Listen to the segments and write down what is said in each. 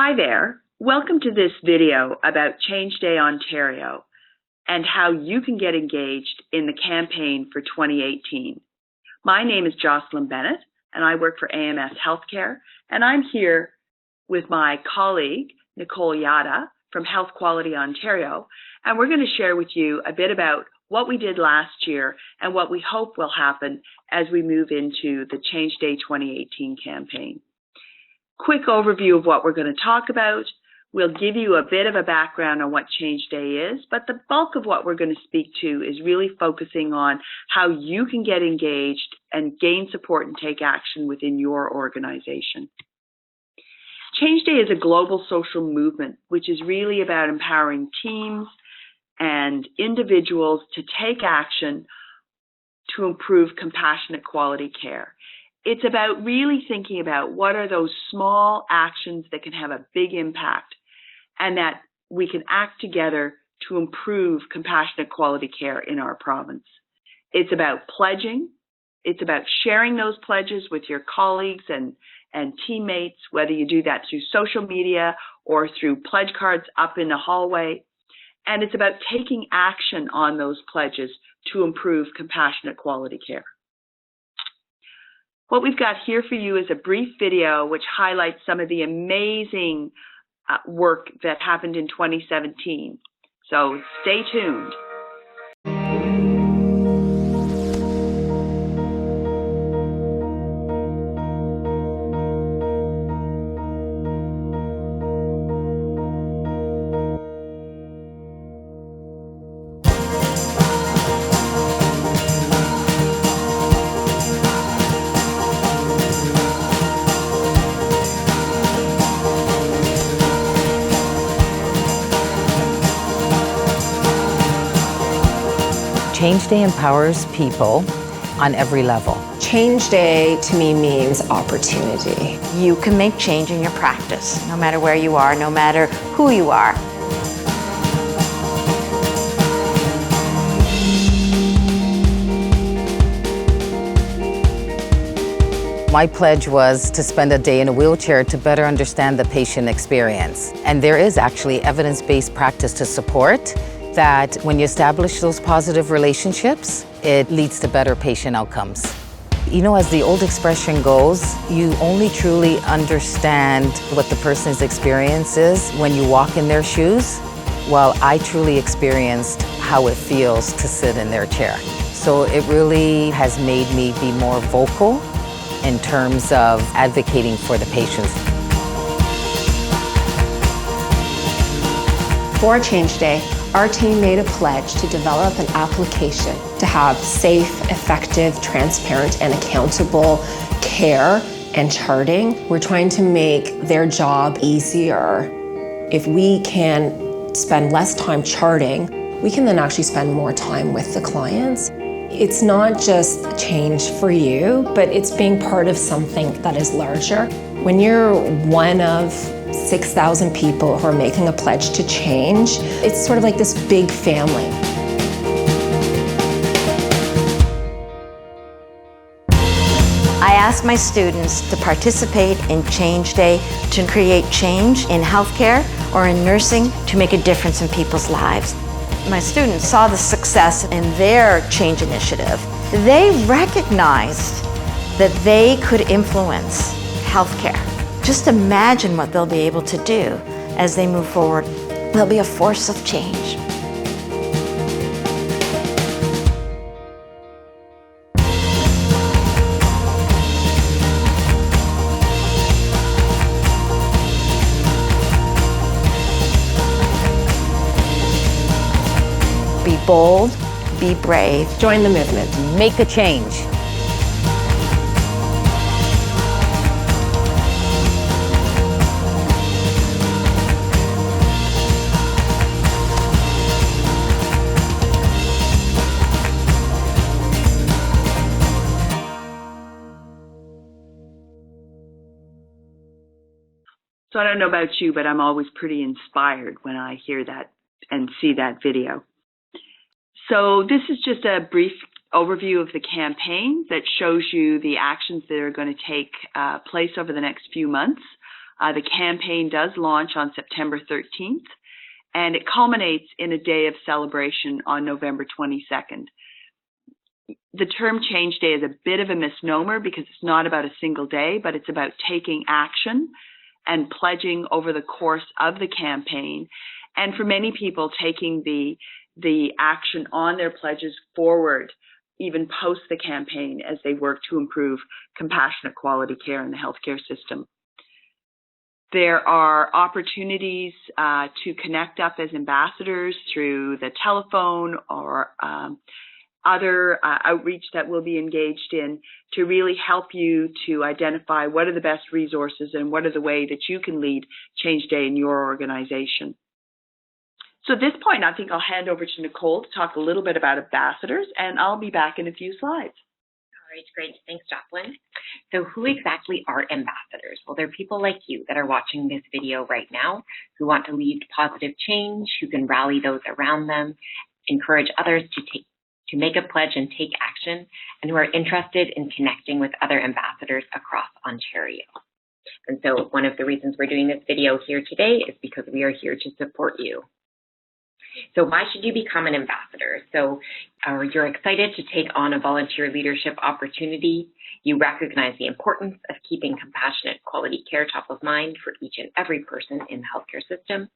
Hi there. Welcome to this video about Change Day Ontario and how you can get engaged in the campaign for 2018. My name is Jocelyn Bennett and I work for AMS Healthcare, and I'm here with my colleague Nicole Yada from Health Quality Ontario, and we're going to share with you a bit about what we did last year and what we hope will happen as we move into the Change Day 2018 campaign. Quick overview of what we're going to talk about. We'll give you a bit of a background on what Change Day is, but the bulk of what we're going to speak to is really focusing on how you can get engaged and gain support and take action within your organization. Change Day is a global social movement, which is really about empowering teams and individuals to take action to improve compassionate quality care. It's about really thinking about what are those small actions that can have a big impact and that we can act together to improve compassionate quality care in our province. It's about pledging. It's about sharing those pledges with your colleagues and teammates, whether you do that through social media or through pledge cards up in the hallway. And it's about taking action on those pledges to improve compassionate quality care. What we've got here for you is a brief video which highlights some of the amazing work that happened in 2017. So stay tuned. Change Day empowers people on every level. Change Day to me means opportunity. You can make change in your practice, no matter where you are, no matter who you are. My pledge was to spend a day in a wheelchair to better understand the patient experience. And there is actually evidence-based practice to support that when you establish those positive relationships, it leads to better patient outcomes. You know, as the old expression goes, you only truly understand what the person's experience is when you walk in their shoes. Well, I truly experienced how it feels to sit in their chair. So it really has made me be more vocal in terms of advocating for the patients. For Change Day, our team made a pledge to develop an application to have safe, effective, transparent, and accountable care and charting. We're trying to make their job easier. If we can spend less time charting, we can then actually spend more time with the clients. It's not just change for you, but it's being part of something that is larger. When you're one of 6,000 people who are making a pledge to change, it's sort of like this big family. I ask my students to participate in Change Day to create change in healthcare or in nursing to make a difference in people's lives. My students saw the success in their change initiative. They recognized that they could influence healthcare. Just imagine what they'll be able to do as they move forward. They'll be a force of change. Be bold, be brave. Join the movement. Make a change. So I don't know about you, but I'm always pretty inspired when I hear that and see that video. So this is just a brief overview of the campaign that shows you the actions that are going to take place over the next few months. The campaign does launch on September 13th, and it culminates in a day of celebration on November 22nd. The term Change Day is a bit of a misnomer because it's not about a single day, but it's about taking action and pledging over the course of the campaign. And for many people, taking the action on their pledges forward, even post the campaign, as they work to improve compassionate quality care in the healthcare system. There are opportunities to connect up as ambassadors through the telephone or other outreach that we'll be engaged in to really help you to identify what are the best resources and what are the ways that you can lead Change Day in your organization. So at this point, I think I'll hand over to Nicole to talk a little bit about ambassadors, and I'll be back in a few slides. All right, great. Thanks, Jocelyn. So who exactly are ambassadors? Well, they're people like you that are watching this video right now who want to lead positive change, who can rally those around them, encourage others to make a pledge and take action, and who are interested in connecting with other ambassadors across Ontario. And so one of the reasons we're doing this video here today is because we are here to support you. So why should you become an ambassador? So you're excited to take on a volunteer leadership opportunity. You recognize the importance of keeping compassionate quality care top of mind for each and every person in the healthcare system.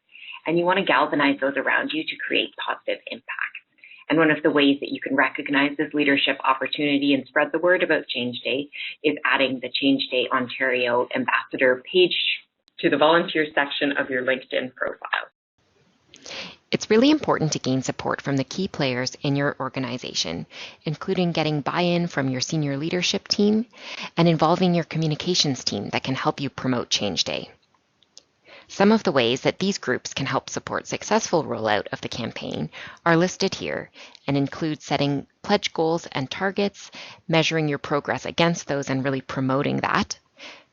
And you want to galvanize those around you to create positive impact. And one of the ways that you can recognize this leadership opportunity and spread the word about Change Day is adding the Change Day Ontario Ambassador page to the volunteer section of your LinkedIn profile. It's really important to gain support from the key players in your organization, including getting buy-in from your senior leadership team and involving your communications team that can help you promote Change Day. Some of the ways that these groups can help support successful rollout of the campaign are listed here and include setting pledge goals and targets, measuring your progress against those and really promoting that,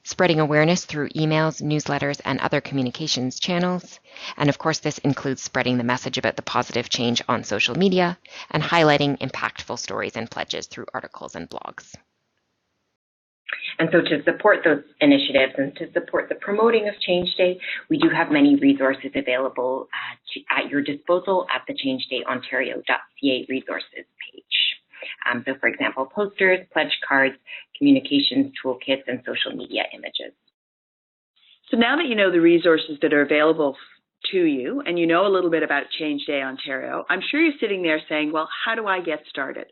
spreading awareness through emails, newsletters, and other communications channels. And of course, this includes spreading the message about the positive change on social media and highlighting impactful stories and pledges through articles and blogs. And so to support those initiatives and to support the promoting of Change Day, we do have many resources available at your disposal at the changeDayOntario.ca resources page. So for example, posters, pledge cards, communications toolkits, and social media images. So now that you know the resources that are available to you and you know a little bit about Change Day Ontario, I'm sure you're sitting there saying, well, how do I get started?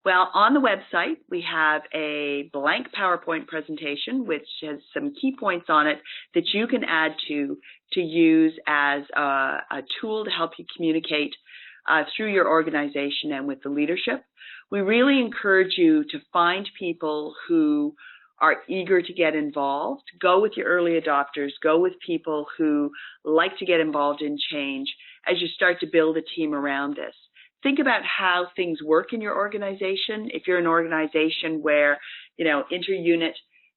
Well, on the website, we have a blank PowerPoint presentation, which has some key points on it that you can add to use as a tool to help you communicate through your organization and with the leadership. We really encourage you to find people who are eager to get involved. Go with your early adopters. Go with people who like to get involved in change as you start to build a team around this. Think about how things work in your organization. If you're an organization where, inter-unit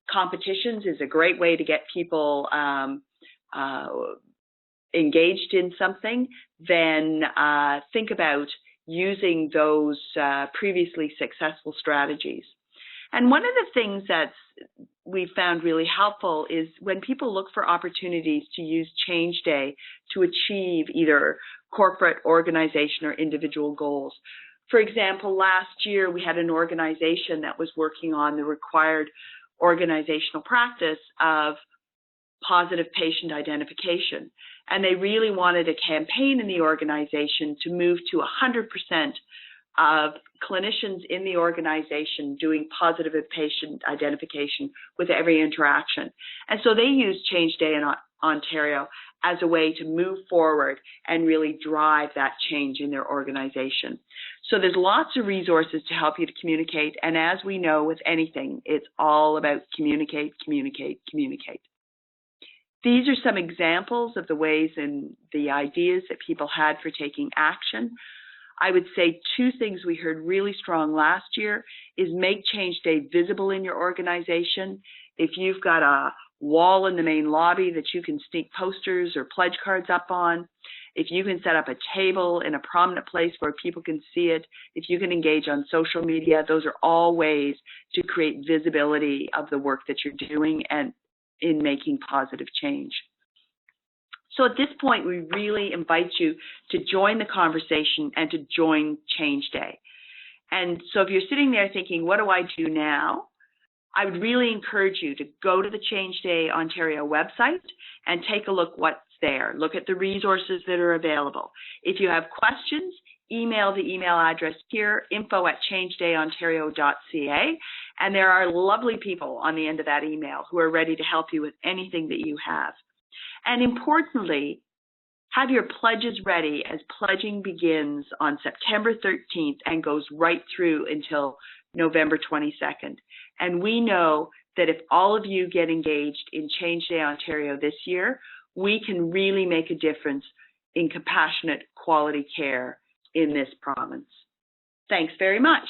competitions is a great way to get people engaged in something, then think about using those previously successful strategies. And one of the things that we found really helpful is when people look for opportunities to use Change Day to achieve either corporate, organization, or individual goals. For example, last year we had an organization that was working on the required organizational practice of positive patient identification. And they really wanted a campaign in the organization to move to 100% of clinicians in the organization doing positive patient identification with every interaction. And so they used Change Day in Ontario as a way to move forward and really drive that change in their organization. So there's lots of resources to help you to communicate. And as we know with anything, it's all about communicate, communicate, communicate. These are some examples of the ways and the ideas that people had for taking action. I would say two things we heard really strong last year is make Change Day visible in your organization. If you've got a wall in the main lobby that you can sneak posters or pledge cards up on, if you can set up a table in a prominent place where people can see it, if you can engage on social media, those are all ways to create visibility of the work that you're doing and in making positive change. So at this point, we really invite you to join the conversation and to join Change Day. And so if you're sitting there thinking, what do I do now? I would really encourage you to go to the Change Day Ontario website and take a look what's there. Look at the resources that are available. If you have questions, email the email address here, info@changedayontario.ca, and there are lovely people on the end of that email who are ready to help you with anything that you have. And importantly, have your pledges ready, as pledging begins on September 13th and goes right through until November 22nd. And we know that if all of you get engaged in Change Day Ontario this year, we can really make a difference in compassionate quality care in this province. Thanks very much.